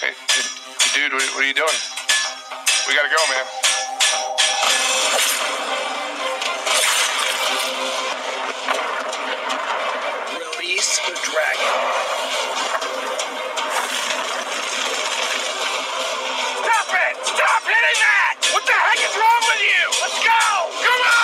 Hey, dude, what are you doing? We gotta go, man. Release the dragon. Stop it! Stop hitting that! What the heck is wrong with you? Let's go! Come on!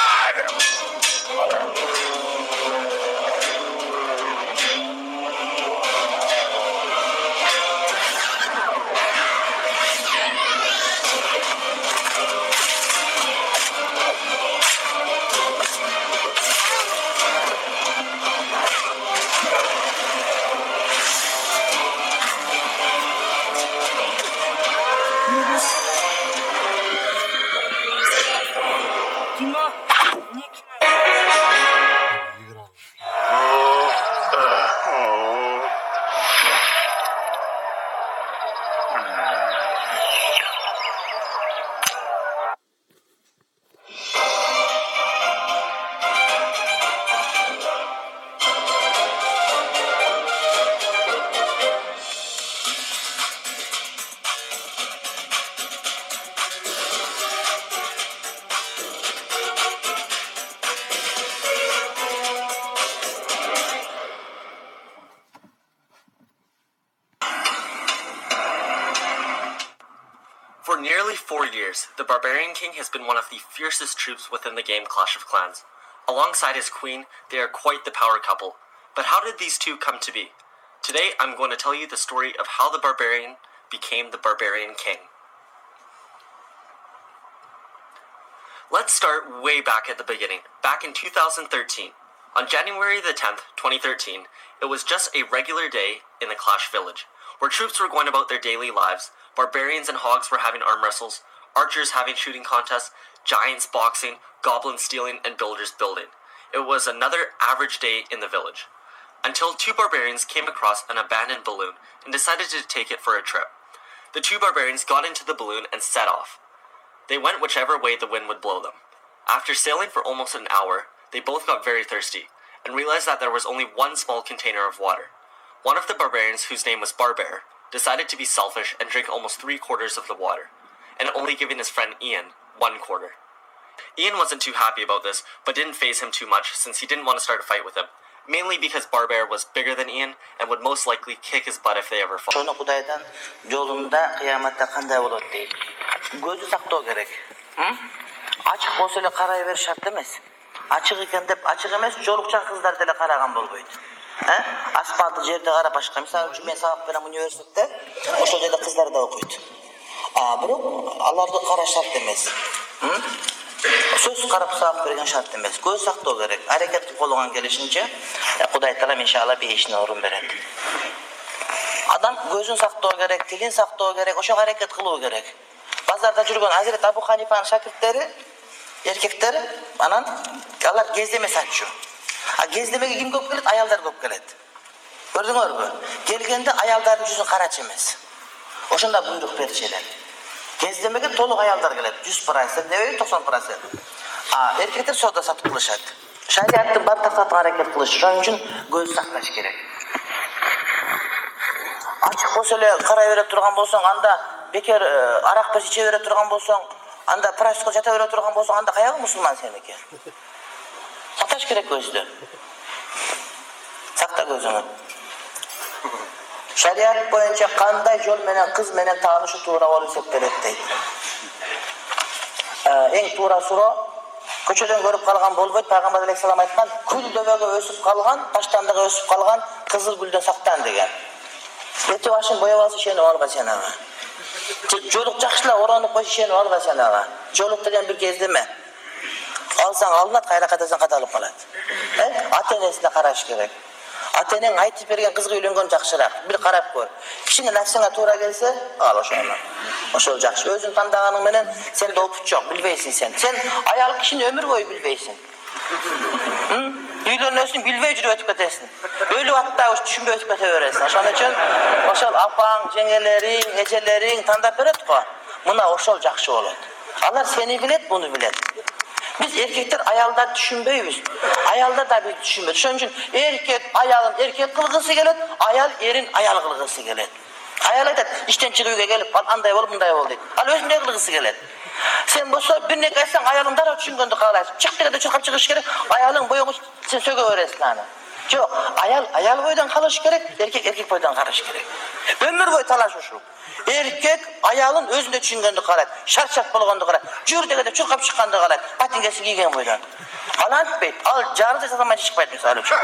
For nearly 4 years, the Barbarian King has been one of the fiercest troops within the game Clash of Clans. Alongside his queen, they are quite the power couple. But how did these two come to be? Today, I'm going to tell you the story of how the Barbarian became the Barbarian King. Let's start way back at the beginning, back in 2013. On January the 10th, 2013, it was just a regular day in the Clash Village, where troops were going about their daily lives. Barbarians and hogs were having arm wrestles, archers having shooting contests, giants boxing, goblins stealing, and builders building. It was another average day in the village. Until two barbarians came across an abandoned balloon and decided to take it for a trip. The two barbarians got into the balloon and set off. They went whichever way the wind would blow them. After sailing for almost an hour, they both got very thirsty and realized that there was only one small container of water. One of the barbarians, whose name was Barbear, decided to be selfish and drink almost 3/4 of the water, and only giving his friend Ian 1/4. Ian wasn't too happy about this, but didn't faze him too much since he didn't want to start a fight with him, mainly because Barbear was bigger than Ian and would most likely kick his butt if they ever fought. Şonu Kudaydan yolunda kıyamette kanday olur değil. Gözü saktoo gerek. Açık bolsa ele karayıver şart emas. Açık eken dep açık emas, jolukçan kızlar dele karagan bolboydu. Asfaltı jerde kara başka. Misal üçün men sabak berem üniversitede, oşo jerde kızlar da okuydu. Bирок аларды кара шарт эмес. Söz karap sabak berген şart эмес. Көз сактоо керек. Аракет колгон келишинче Кудай таалам иншалла бейишине орун берет. Адам gözün saktoo gerek, tilin saktoo gerek, oşo hareket kılуу gerek. Bazarda жүргөн Hazret Abu Hanifa'nın şagirdleri, erkekleri, anan alар кездеме сатчу. Кездемеге kim көп келет? Ayalдар көп келет. Көрдүңөрбү? Келгенде ayaldардын жүзүн карачы эмес. Ошондо буйрук беришелер. Кездемеге толук ayalдар келет. 100%, дебей 90%. Эркектер соода сатып кылышат. Шариаттын бар тартатын аракет кылыш. Ошон үчүн көз сакташ керек. Açık bolsa эле карай бере турган болсоң, анда бекер арак беш иче бере турган болсоң, анда практика жата бере турган болсоң, анда каягы мусулман сеники? Сакташ керек көздү. Сакта көзүңү. Шариат боюнча кандай жол менен кыз менен таанышуу туура болуп эсептелет дейт. Эң туура суроо көчөдөн көрүп калган болбойт. Пайгамбар алейхисалам айткан, күл дөбөгө өсүп калган, таштандыга өсүп калган кызыл гүлдөн сактан деген. Эти башын боеп алса ишенип алга сен ага. Жолук жакшылап оронуп койсо ишенип алга сен ага. Жолук деген бир кездеме. Алсаң алынат, кайра кайтасаң каталып калат. Ата-энесине караш керек. Ата-энең айтып берген кызга үйлөнгөн жакшыраак. Бир карап көр. Кичине нерсеңе туура келсе, ал ошону. Ошол жакшы. Өзүң тандаганың менен сенде опут жок, билбейсиң сен. Сен аял кишини өмүр бою билбейсиң. Үйлөнөсүң, билбей жүрүп өтүп кетесиң. Өлүп атта түшүнбөй өтүп кете бересиң. Ошон үчүн ошол апаң, жеңелериң, эжелериң тандап берет го. Мына ошол жакшы болот. Алар сени билет, буну билет. Biz erkekler ayalda düşünmeyüz. Ayalda da bir düşünmüyor. Şunun için erkek ayalın erkek kılgısı gelir, ayal erin ayal kılgısı gelir. Ayal aytat, işten çıkıp gelip, anday ol, bunday ol deydi. Al özünde kılgısı geledi. Sen bolsa bir nek aytsan ayalın darhol düşüngöndü kalaysın. Çık degende çırkap çıkış gerek, ayalın boyunu sen söge öğrensin hani. Yok, ayal boydan kalış gerek, erkek boydan kalış gerek. Ömür boyu talaşmışım. Erkek ayalın özünde düşüngöndü kalayt. Şart bolgondu kalayt. Jür degende çırkap çıkkandı kalayt. Patingesi giygen boydan. Alan etpeyt. Al jarısı sazamayınca çıkpayt misal üçün.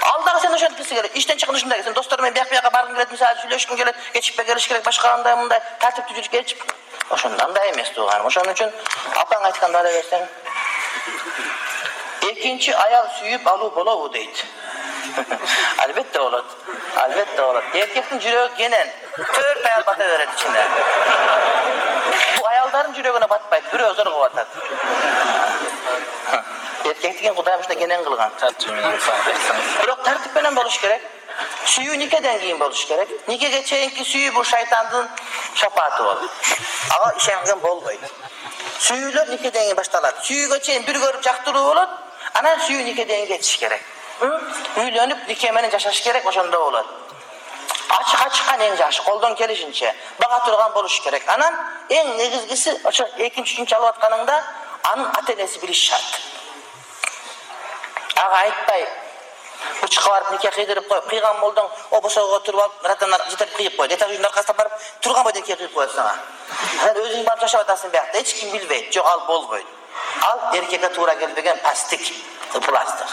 Aldağı sen oşan kisi gerek. İşten çıkın ışında sen dostlarımın bir yaka bargın gelet misal söyleşkin gelet. Geçip geliş gerek başka anday munday. Tertip tücük geçip. Oşundan da emes doğanım. Oşun üçün apan aytkanda öyle versen. İkinci ayal suyup alu bolavu deydi. Albatta olur. Albatta olur. Erkektin yüreği genen 4 ayal bata verir içinde. Bu ayalların yüreğine batmaydı. Biri özür kovatat. Erkektikin kudaymış da genen kılgan. Yok tertipenen boluş gerek. Suyu nikeden giyin boluş gerek. Nike geçeyin ki suyu bu şeytanın şapaatı olur. Ağa işengen bol koydu. Suyuyla nikeden giyin baştalar. Suyu geçeyin bir görüp jaktırığı olur. Anan suyu nikeden geçiş gerek. Üylönüp nikemenin yaşaş gerek oşanda olur. Açık en yaş, koldan gelişince bağa turgan boluş gerek. Anan en negizgisi, oşa 2-3 alıvatkanında anın atenesi biliş şart. Ağa aytpay, bu çıkıp varıp nikah kıydirip koyup, kıygan boldun, o boşağa oturup alıp, ratanlar jitirip kıyıp koydu. Etak yüzünün arkasına barıp, turgan boydan nikah kıyıp koydu sana. Sen özün barıp yaşavatasın bir hafta, hiç kim bilmeydi, yok al bol koydu. Al erkeke tuğra gelmegen plastik, plastik.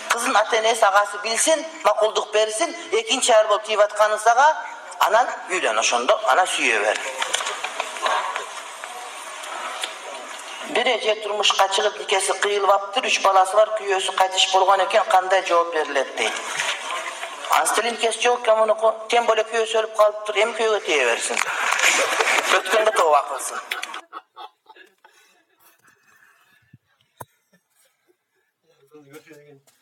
Kızın atenesi ağası bilsin, makulduk versin, ikinci ayar bolup tivatkanın sağa, anan üylen oşonda, ana suyu ver. Bir ece durmuş kaçırıp nikesi kıyılıptır, 3 balası var, küyösü kaytış bolgan eken kanday cevap veriledi deydi. Anstelin nikesi yok ya bunu tem böyle küyösü ölüp kalıptır, hem küyöge diye versin. Ötkende toğu akılsın. Görüşürüz.